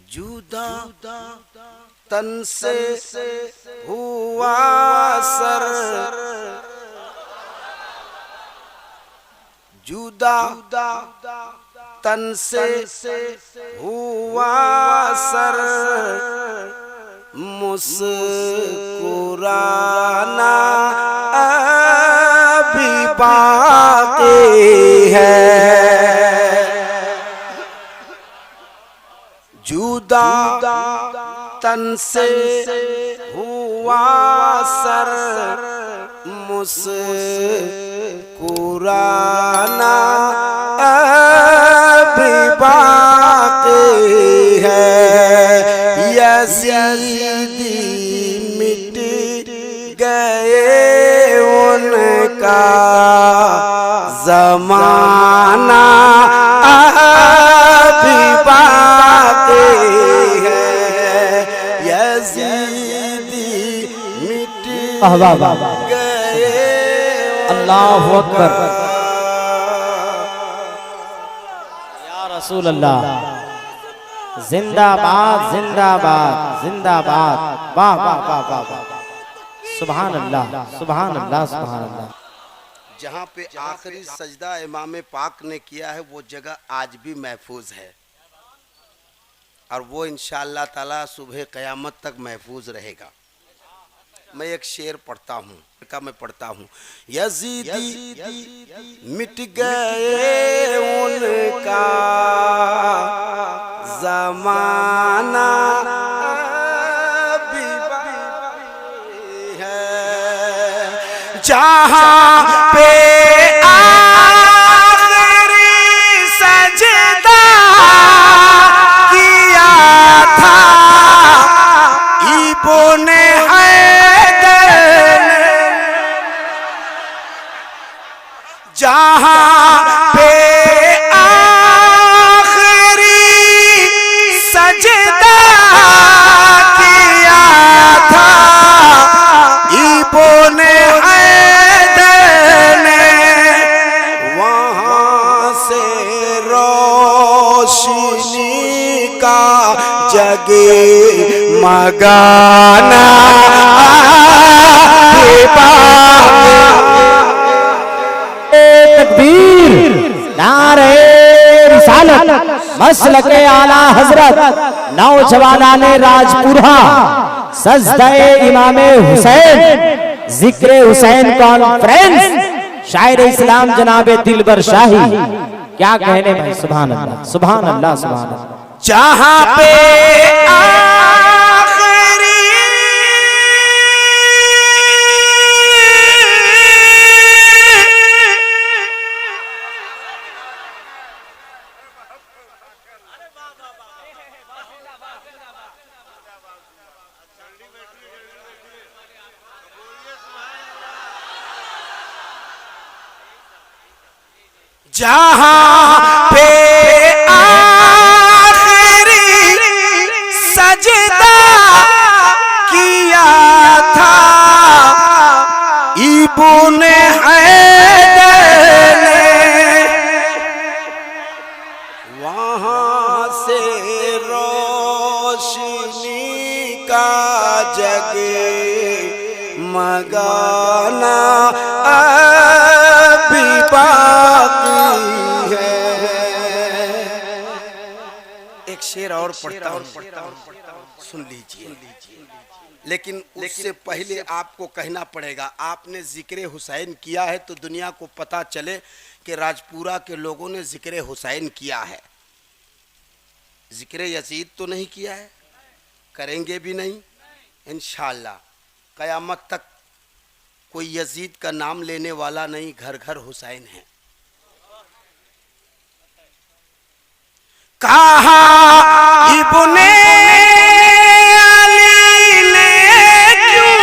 जुदा तन से हुआ सर, जुदा तन से हुआ सर, मुस्कुराना अभी बाकी है। जुदा तन से हुआ सर, मुस्कुराना अभी बाकी है। यज़ीदी मिट गए उनका ज़माना अभी बाकी है। यज़ीदी मिट गए। अल्लाहु अकबर। या रसूल अल्लाह, जिंदाबाद जिंदाबाद जिंदाबाद। वाह वाह वाह वाह वाह, सुभान अल्लाह सुभान अल्लाह सुभान अल्लाह। जहाँ पे आखिरी सजदा इमाम पाक ने किया है वो जगह आज भी महफूज है और वो इंशाअल्लाह ताला सुबह क़यामत तक महफूज रहेगा। मैं एक शेर पढ़ता हूँ, मैं पढ़ता हूँ। यज़ीदी मिट गए उनका ज़माना अभी बाकी है। जहाँ पे आखिरी सजदा किया था इब्ने जहाँ पे आखिरी सजदा किया था इब्ने हैदर ने, वहाँ से रोशनी का जगे मगाना तकबीर, नारे रिसालत, मसलके आला हजरत, नौजवानाने राजपुरा, सजदाए इमामे हुसैन, जिक्रे हुसैन कॉन्फ्रेंस, शायर इस्लाम जनाबे दिलबर शाही। क्या कहने भाई, सुभान अल्लाह सुभान अल्लाह सुभान अल्लाह। जहाँ पे जहाँ पे आखिरी सजदा किया था इब्ने हैदर ने, वहाँ से रोशनी का जगे मगाना अभी बाकी है। एक शेर और पढ़ता हूँ, सुन लीजिए। लेकिन उससे पहले आपको कहना पड़ेगा, आपने जिक्र हुसैन किया है तो दुनिया को पता चले कि राजपुरा के लोगों ने जिक्र हुसैन किया है। जिक्र यजीद तो नहीं किया है, करेंगे भी नहीं इंशाअल्लाह। क़यामत तक कोई यजीद का नाम लेने वाला नहीं, घर घर हुसैन है। कहा इब्ने अली ने क्यों,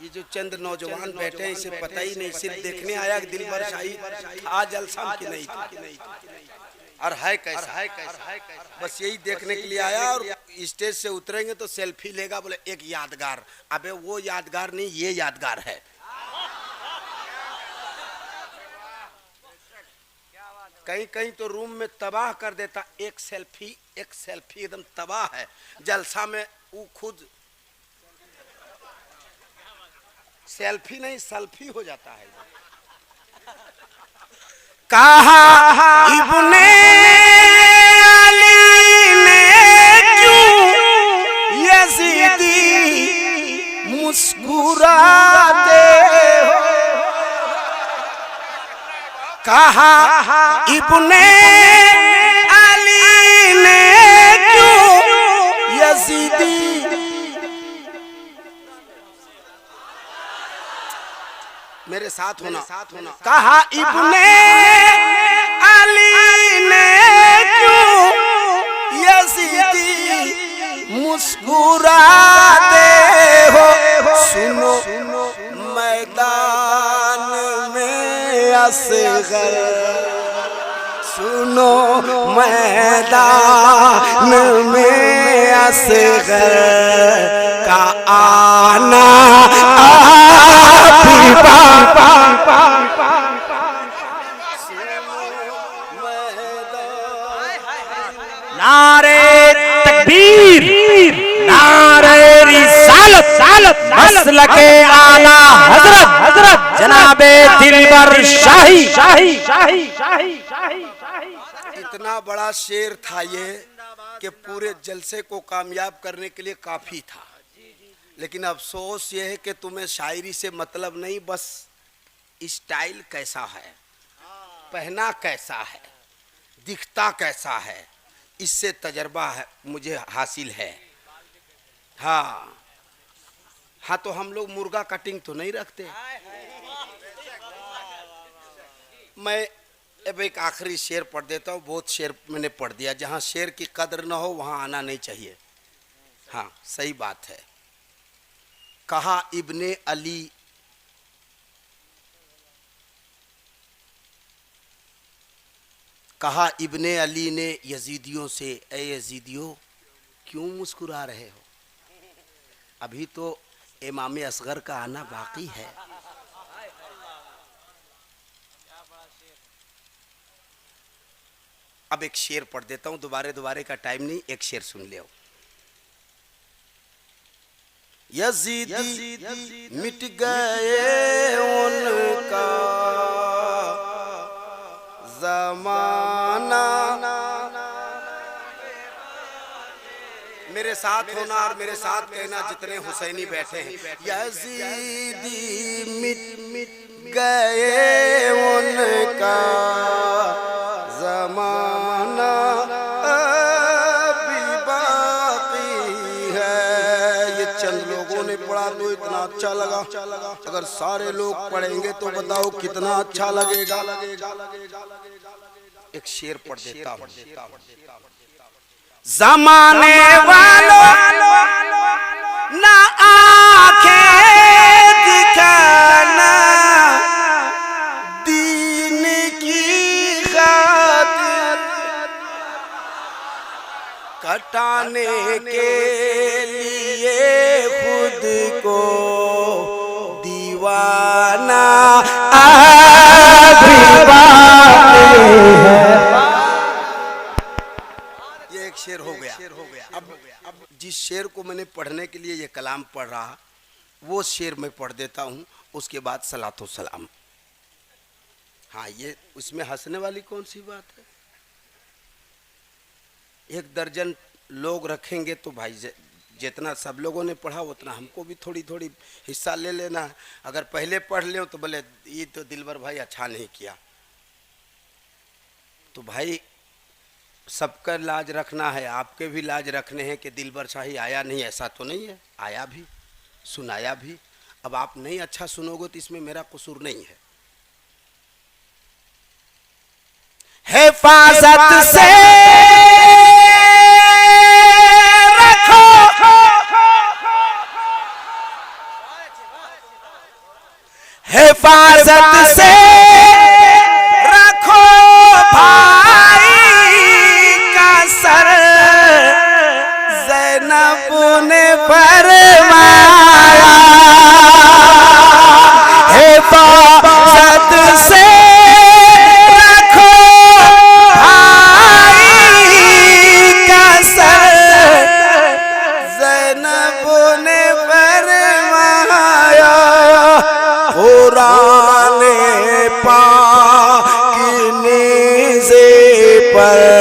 ये जो चंद नौजवान बैठे हैं इसे पता ही नहीं, सिर्फ देखने आया कि दिलबर शाही था जलसा की नहीं था और है कैसा, बस यही देखने के लिए आया। और स्टेज से उतरेंगे तो सेल्फी लेगा, बोले एक यादगार। अबे वो यादगार नहीं, ये यादगार है। कहीं कहीं तो रूम में तबाह कर देता। एक सेल्फी एकदम तबाह है जलसा में। वो खुद सेल्फी नहीं सेल्फी हो जाता है। कहा इब्ने अली ने क्यों यजीदी मुस्कुराते हो। कहा इब्ने अली ने क्यों यजीदी। मेरे साथ होना। कहा इब्ने अली ने क्यों यजीदी मुस्कुराते हो। सुनो मैदान में असगर, सुनो मैदान में असगर का आना नारे तकबीर, नारे रिसालत, मसलके आला हजरत जनाबे दिलबर शाही। इतना बड़ा शेर था ये कि पूरे जलसे को कामयाब करने के लिए काफी था। लेकिन अफसोस ये है कि तुम्हें शायरी से मतलब नहीं, बस स्टाइल कैसा है, पहना कैसा है, दिखता कैसा है, इससे तजर्बा है मुझे हासिल है। हाँ हाँ, तो हम लोग मुर्गा कटिंग तो नहीं रखते। मैं अब एक आखिरी शेर पढ़ देता हूँ। बहुत शेर मैंने पढ़ दिया। जहाँ शेर की कदर न हो वहाँ आना नहीं चाहिए। हाँ सही बात है। कहा इब्ने अली, कहा इब्ने अली ने यजीदियों से, ए यजीदियों क्यों मुस्कुरा रहे हो। अभी तो इमाम असगर का आना बाकी है। अब एक शेर पढ़ देता हूं। दोबारे का टाइम नहीं, एक शेर सुन लियो। यजीदी मिट गए उनका जमाना। मेरे साथ होना और मेरे साथ कहना जितने हुसैनी बैठे हैं। यजीदी मिट गए उनका जमाना अभी बाकी है। ये चंद लोगों ने पढ़ा तो इतना अच्छा लगा। अगर सारे लोग पढ़ेंगे तो बताओ कितना अच्छा लगेगा। एक शेर पढ़ देता हूँ। ज़माने वालों ना आंखें दिखाना, दीन की खातिर कटाने के लिए खुद को दीवाना अभी बाकी है। शेर हो गया। अब जिस शेर को मैंने पढ़ने के लिए ये कलाम पढ़ रहा, वो शेर मैं पढ़ देता हूँ। उसके बाद सलातो सलाम। हाँ, ये उसमें हंसने वाली कौन सी बात है। 1 दर्जन लोग रखेंगे तो भाई जितना सब लोगों ने पढ़ा उतना हमको भी थोड़ी थोड़ी हिस्सा ले लेना। अगर पहले पढ़ ले तो बोले ये तो दिलबर भाई अच्छा नहीं किया। तो भाई सबका लाज रखना है, आपके भी लाज रखने हैं कि दिलबर शाही आया नहीं। ऐसा तो नहीं है, आया भी, सुनाया भी। अब आप नहीं अच्छा सुनोगे तो इसमें मेरा कसूर नहीं है। हिफाजत से रखो, हिफाजत से रखो भाई का सर। ज़ैनब ने फरमाया हिफाजत से रखो पर